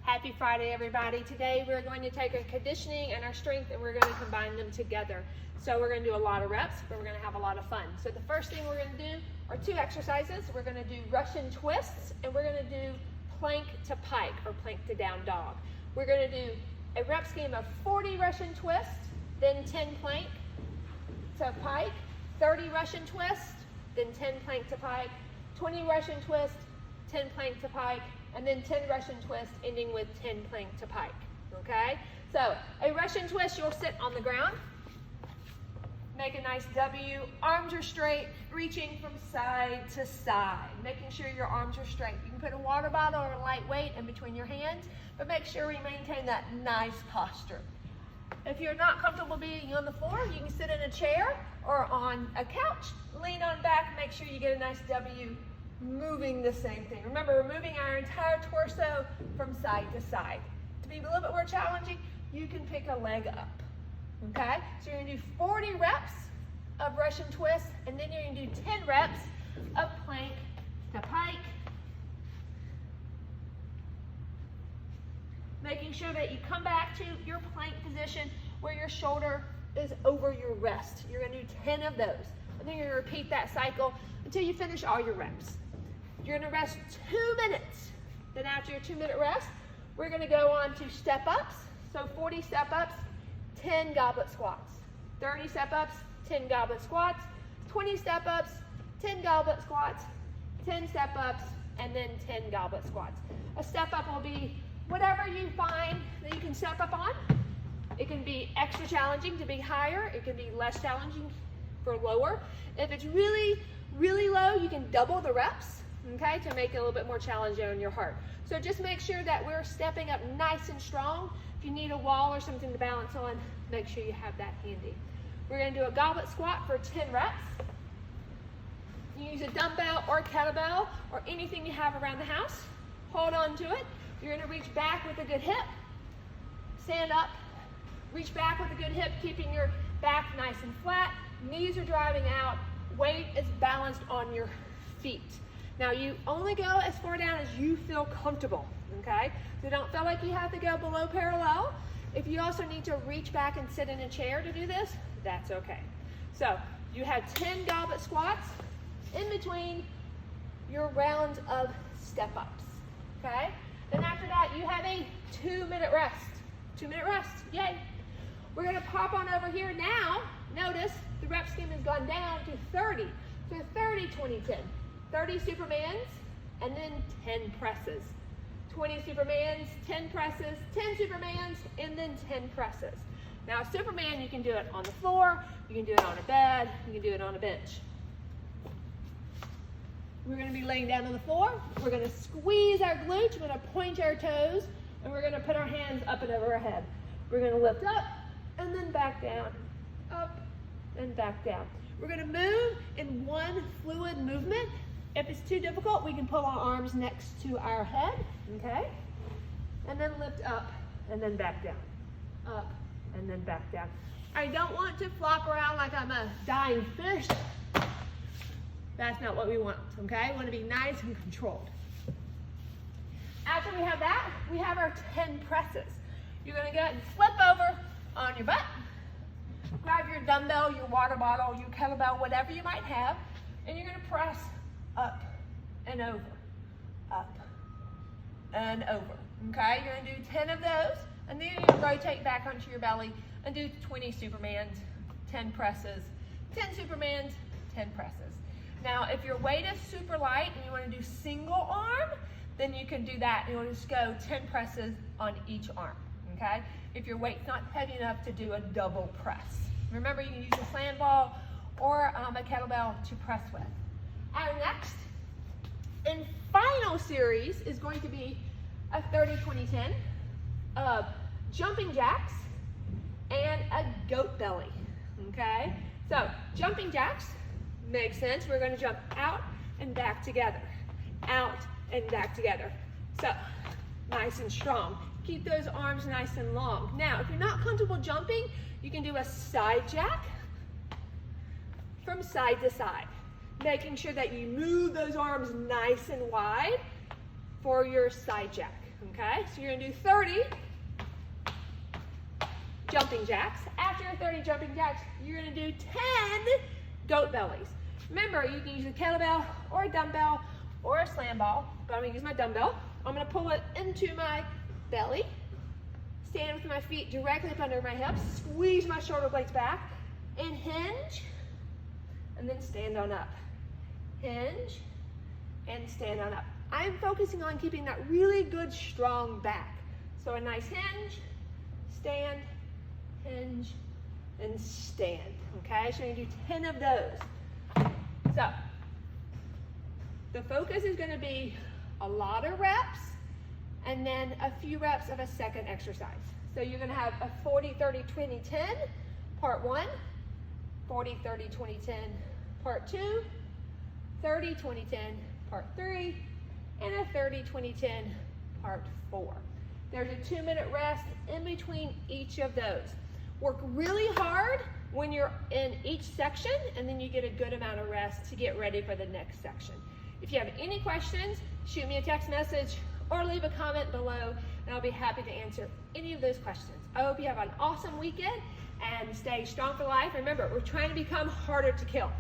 Happy Friday, everybody. Today we're going to take our conditioning and our strength and we're going to combine them together. So we're going to do a lot of reps, but we're going to have a lot of fun. So the first thing we're going to do are two exercises. We're going to do Russian twists and we're going to do plank to pike or plank to down dog. We're going to do a rep scheme of 40 Russian twists, then 10 plank to pike, 30 Russian twists, then 10 plank to pike, 20 Russian twists, 10 plank to pike, and then 10 Russian twists ending with 10 plank to pike, okay? So a Russian twist, you'll sit on the ground, make a nice W, arms are straight, reaching from side to side, making sure your arms are straight. You can put a water bottle or a light weight in between your hands, but make sure we maintain that nice posture. If you're not comfortable being on the floor, you can sit in a chair or on a couch, lean on back, make sure you get a nice W, moving the same thing. Remember, we're moving our entire torso from side to side. To be a little bit more challenging, you can pick a leg up, okay? So you're gonna do 40 reps of Russian twists, and then you're gonna do 10 reps of plank to pike. Making sure that you come back to your plank position where your shoulder is over your wrist. You're gonna do 10 of those. And then you're gonna repeat that cycle until you finish all your reps. You're gonna rest 2 minutes. Then after your 2-minute rest, we're gonna go on to step ups. So 40 step ups, 10 goblet squats. 30 step ups, 10 goblet squats. 20 step ups, 10 goblet squats. 10 step ups, and then 10 goblet squats. A step up will be whatever you find that you can step up on. It can be extra challenging to be higher. It can be less challenging for lower. If it's really, really low, you can double the reps, okay, to make it a little bit more challenging on your heart. So just make sure that we're stepping up nice and strong. If you need a wall or something to balance on, make sure you have that handy. We're gonna do a goblet squat for 10 reps. You use a dumbbell or kettlebell or anything you have around the house. Hold on to it. You're gonna reach back with a good hip. Stand up, reach back with a good hip, keeping your back nice and flat. Knees are driving out. Weight is balanced on your feet. Now you only go as far down as you feel comfortable, okay? So don't feel like you have to go below parallel. If you also need to reach back and sit in a chair to do this, that's okay. So you have 10 goblet squats in between your rounds of step-ups, okay? Then after that, you have a 2-minute rest. 2-minute rest, yay. We're gonna pop on over here now. Notice the rep scheme has gone down to 30. So 30, 20, 10. 30 Supermans, and then 10 presses. 20 Supermans, 10 presses, 10 Supermans, and then 10 presses. Now Superman, you can do it on the floor, you can do it on a bed, you can do it on a bench. We're gonna be laying down on the floor. We're gonna squeeze our glutes, we're gonna point our toes, and we're gonna put our hands up and over our head. We're gonna lift up, and then back down, up, and back down. We're gonna move in one fluid movement. If it's too difficult, we can pull our arms next to our head, okay? And then lift up, and then back down. Up, and then back down. I don't want to flop around like I'm a dying fish. That's not what we want, okay? We want to be nice and controlled. After we have that, we have our 10 presses. You're gonna go ahead and flip over on your butt, grab your dumbbell, your water bottle, your kettlebell, whatever you might have, and you're gonna press up and over, up and over, okay? You're gonna do 10 of those, and then you're gonna rotate back onto your belly and do 20 Supermans, 10 presses, 10 Supermans, 10 presses. Now, if your weight is super light and you want to do single arm, then you can do that. You want to just go 10 presses on each arm, okay? If your weight's not heavy enough to do a double press. Remember, you can use a sand ball or a kettlebell to press with. Our next and final series is going to be a 30-20-10 of jumping jacks and a goat belly, okay? So, jumping jacks, makes sense. We're going to jump out and back together. Out and back together. So, nice and strong. Keep those arms nice and long. Now, if you're not comfortable jumping, you can do a side jack from side to side. Making sure that you move those arms nice and wide for your side jack. okay? So you're gonna do 30 jumping jacks. After your 30 jumping jacks, you're gonna do 10 goat bellies. Remember, you can use a kettlebell or a dumbbell or a slam ball, but I'm gonna use my dumbbell. I'm gonna pull it into my belly, stand with my feet directly up under my hips, squeeze my shoulder blades back, and hinge, and then stand on up. Hinge, and stand on up. I'm focusing on keeping that really good, strong back. So a nice hinge, stand, hinge, and stand, okay? So you're gonna do 10 of those. So, the focus is gonna be a lot of reps, and then a few reps of a second exercise. So you're gonna have a 40, 30, 20, 10, part 1, 40, 30, 20, 10, part 2, 30, 20, 10, part 3, and a 30, 20, 10, part 4. There's a 2-minute rest in between each of those. Work really hard when you're in each section, and then you get a good amount of rest to get ready for the next section. If you have any questions, shoot me a text message or leave a comment below, and I'll be happy to answer any of those questions. I hope you have an awesome weekend and stay strong for life. Remember, we're trying to become harder to kill.